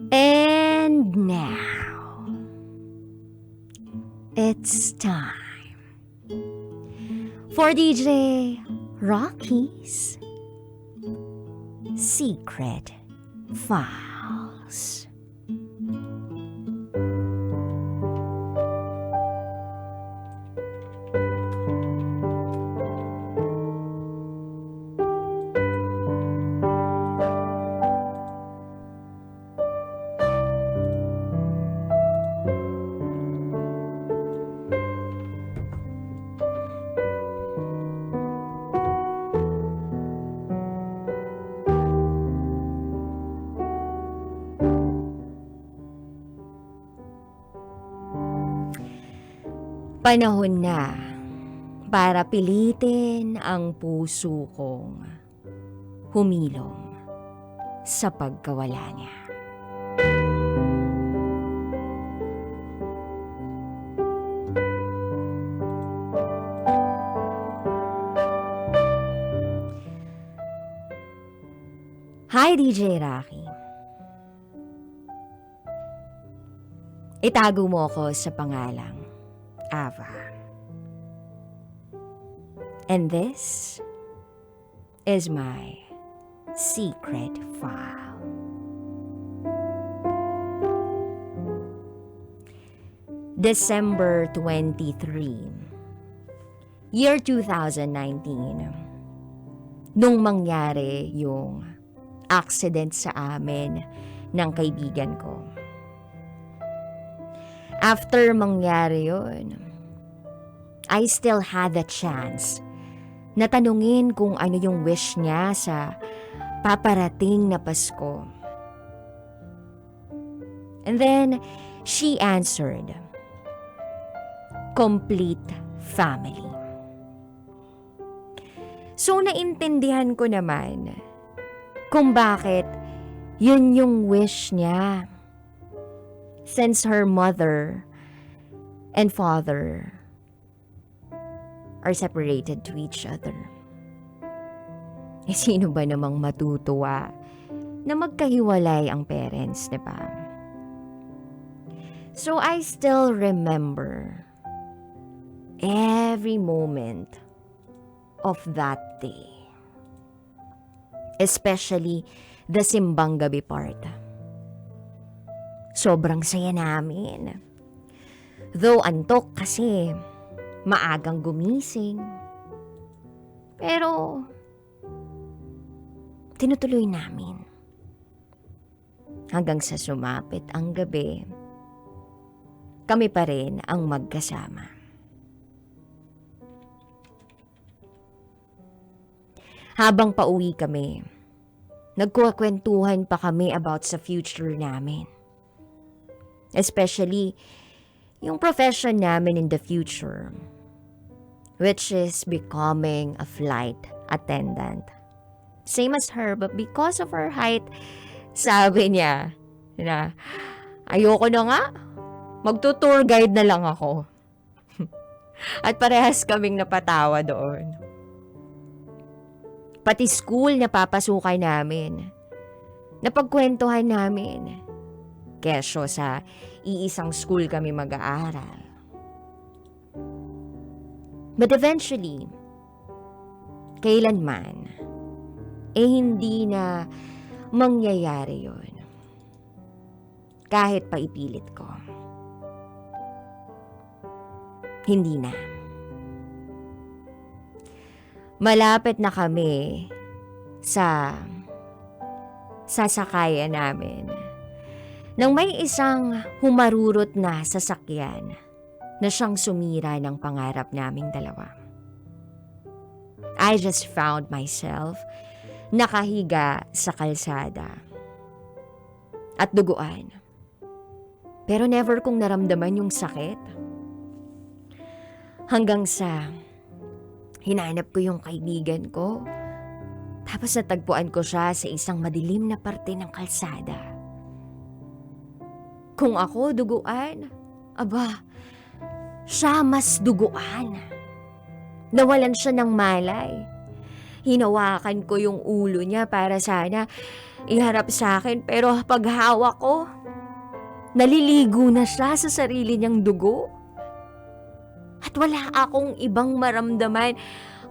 And now, it's time for DJ Raqi's Secret Files. Panahon na para pilitin ang puso kong humilom sa pagkawala niya. Hi, DJ Raqi. Itago mo ako sa pangalang Ava. And this is my secret file. December 23, year 2019, nung mangyari yung accident sa amin ng kaibigan ko. After mangyari yun, I still had the chance na tanungin kung ano yung wish niya sa paparating na Pasko. And then, she answered, complete family. So, naintindihan ko naman kung bakit yun yung wish niya. Since her mother and father are separated to each other. Sino ba namang matutuwa na magkahiwalay ang parents, diba? So I still remember every moment of that day. Especially the simbang gabi part. Sobrang saya namin. Though antok kasi maagang gumising. Pero tinutuloy namin. Hanggang sa sumapit ang gabi, kami pa rin ang magkasama. Habang pauwi kami, nagkukwentuhan pa kami about sa future namin. Especially, yung profession namin in the future, which is becoming a flight attendant. Same as her, but because of her height, sabi niya na, ayoko na nga, magtutour guide na lang ako. At parehas kaming napatawa doon. Pati school na papasukan namin, napagkwentuhan namin. Kesyo sa iisang school kami mag-aaral. But eventually, kailanman, hindi na mangyayari yun. Kahit pa ipilit ko. Hindi na. Malapit na kami sa sasakayan namin. Nang may isang humarurot na sasakyan na siyang sumira ng pangarap naming dalawa. I just found myself nakahiga sa kalsada at duguan. Pero never kong naramdaman yung sakit. Hanggang sa hinanap ko yung kaibigan ko, tapos natagpuan ko siya sa isang madilim na parte ng kalsada. Kung ako duguan, aba, siya mas duguan. Nawalan siya ng malay. Hinawakan ko yung ulo niya para sana iharap sa akin, pero paghawak ko, naliligo na siya sa sarili niyang dugo. At wala akong ibang maramdaman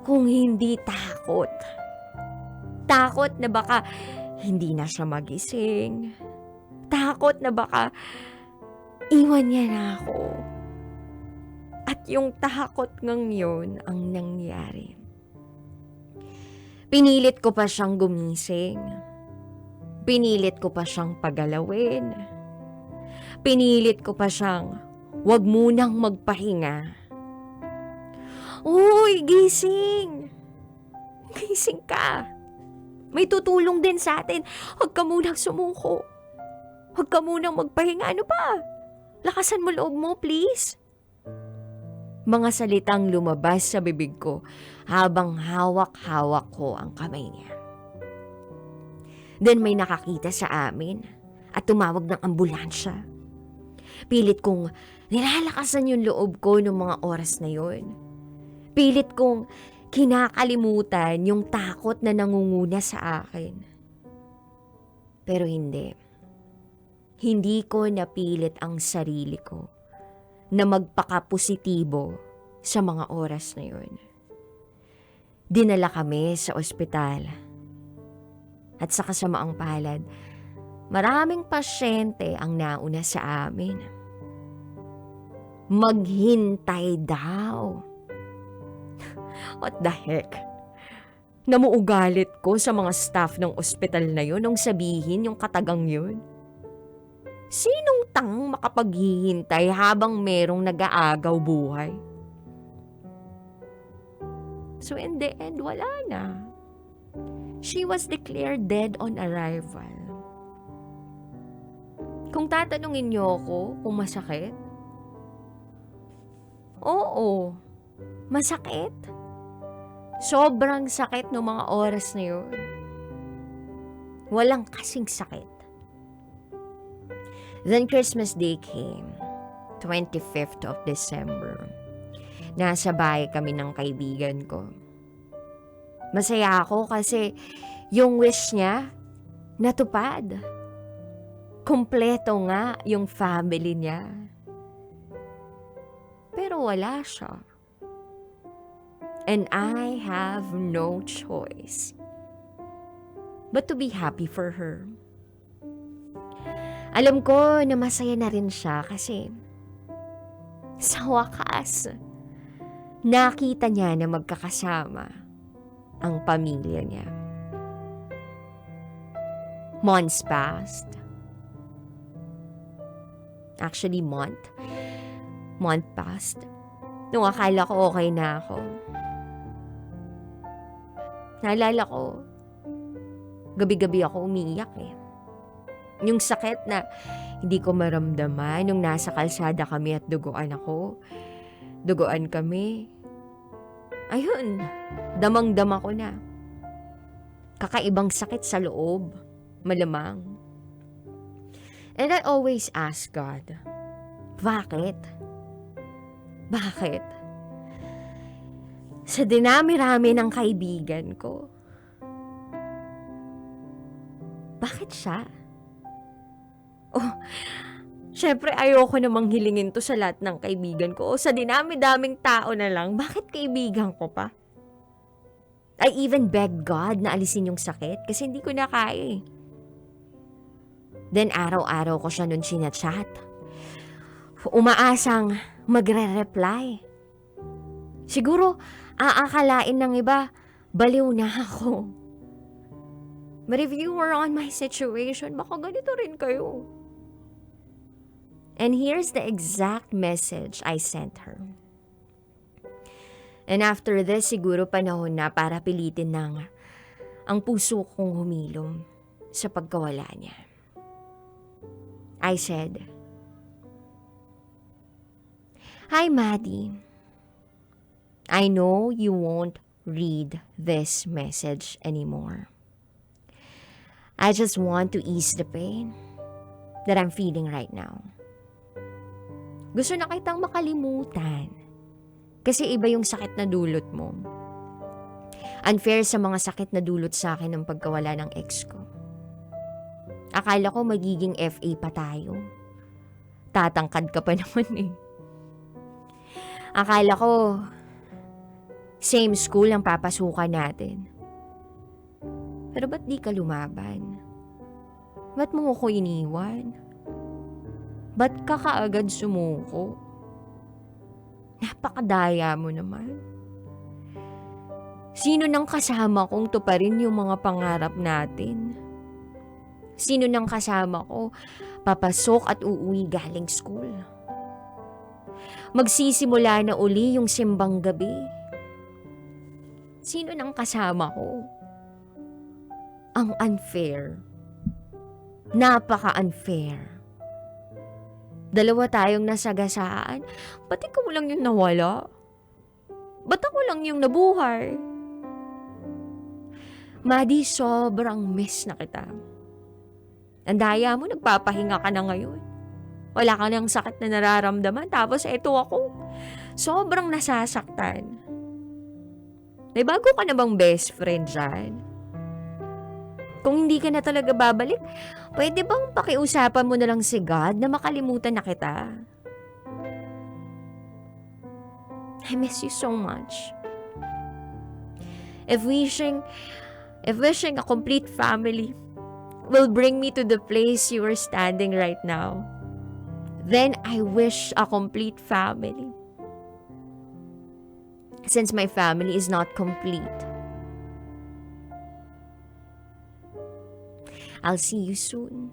kung hindi takot. Takot na baka hindi na siya magising. Takot na baka iwan niya na ako. At yung takot ngang yun ang nangyari. Pinilit ko pa siyang gumising. Pinilit ko pa siyang pagalawin. Pinilit ko pa siyang wag munang magpahinga. Uy, gising! Gising ka! May tutulong din sa atin. Huwag ka munang sumuko. Huwag ka munang magpahinga. Ano pa? Lakasan mo loob mo, please. Mga salitang lumabas sa bibig ko habang hawak-hawak ko ang kamay niya. Then may nakakita sa amin at tumawag ng ambulansya. Pilit kong nilalakasan yung loob ko noong mga oras na yun. Pilit kong kinakalimutan yung takot na nangunguna sa akin. Pero hindi. Hindi ko napilit ang sarili ko na magpaka-positibo sa mga oras na yun. Dinala kami sa ospital. At sa kasamaang palad, maraming pasyente ang nauna sa amin. Maghintay daw. What the heck? Namuugalit ko sa mga staff ng ospital na yun nung sabihin yung katagang yun. Sinong tang makapaghihintay habang merong nag-aagaw buhay? So in the end, wala na. She was declared dead on arrival. Kung tatanungin niyo ako kung masakit, oo, masakit. Sobrang sakit ng mga oras na yun. Walang kasing sakit. Then Christmas Day came, 25th of December. Nasa bahay kami ng kaibigan ko. Masaya ako kasi yung wish niya natupad. Kompleto nga yung family niya. Pero wala siya. And I have no choice but to be happy for her. Alam ko na masaya na rin siya kasi sa wakas, nakita niya na magkakasama ang pamilya niya. Months passed. Actually, month passed. Nung akala ko okay na ako. Naalala ko, gabi-gabi ako umiiyak eh. Yung sakit na hindi ko maramdaman nung nasa kalsada kami at duguan ako. Duguan kami. Ayun, damang-dama ko na. Kakaibang sakit sa loob. Malamang. And I always ask God, bakit? Bakit? Sa dinami-rami ng kaibigan ko, bakit siya? Oh, syempre ayoko namang hilingin to sa lahat ng kaibigan ko. O sa dinami-daming tao na lang, bakit kaibigan ko pa? I even begged God na alisin yung sakit kasi hindi ko na kaya eh. Then araw-araw ko siya nun sinachat. Umaasang magre-reply. Siguro aakalain ng iba, baliw na ako. But if you were on my situation, baka ganito rin kayo. And here's the exact message I sent her. And after this, siguro panahon na para pilitin ang puso kong humilom sa pagkawala niya. I said, Hi, Maddie. I know you won't read this message anymore. I just want to ease the pain that I'm feeling right now. Gusto na kitang makalimutan. Kasi iba yung sakit na dulot mo. Unfair sa mga sakit na dulot sa akin ng pagkawala ng ex ko. Akala ko magiging FA pa tayo. Tatangkad ka pa naman eh. Akala ko same school ang papasukan natin. Pero ba't di ka lumaban? Ba't mo ko iniwan? Ba't ka kaagad sumuko? Napakadaya mo naman. Sino nang kasama kong tuparin yung mga pangarap natin? Sino nang kasama ko papasok at uuwi galing school? Magsisimula na uli yung simbang gabi. Sino nang kasama ko? Ang unfair. Napaka-unfair. Dalawa tayong nasagasaan. Ba't ikaw lang yung nawala? Ba't ako lang yung nabuhay? Madi, sobrang miss na kita. Ang daya mo, nagpapahinga ka na ngayon. Wala ka nang sakit na nararamdaman. Tapos eto ako, sobrang nasasaktan. May bago ka na bang best friend dyan? Kung hindi ka na talaga babalik, pwede bang pakiusapan mo na lang si God na makalimutan na kita? I miss you so much. If wishing a complete family will bring me to the place you are standing right now, then I wish a complete family. Since my family is not complete, I'll see you soon.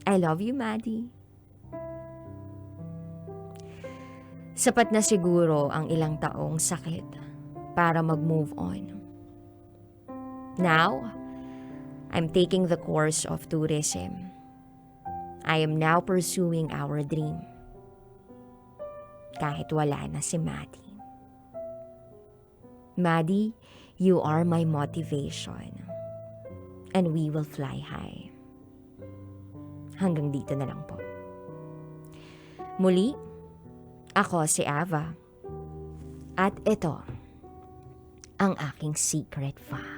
I love you, Maddie. Sapat na siguro ang ilang taong sakit para mag-move on. Now, I'm taking the course of tourism. I am now pursuing our dream. Kahit wala na si Maddie. Maddie, you are my motivation. And we will fly high. Hanggang dito na lang po. Muli, ako si Ava. At ito, ang aking secret file.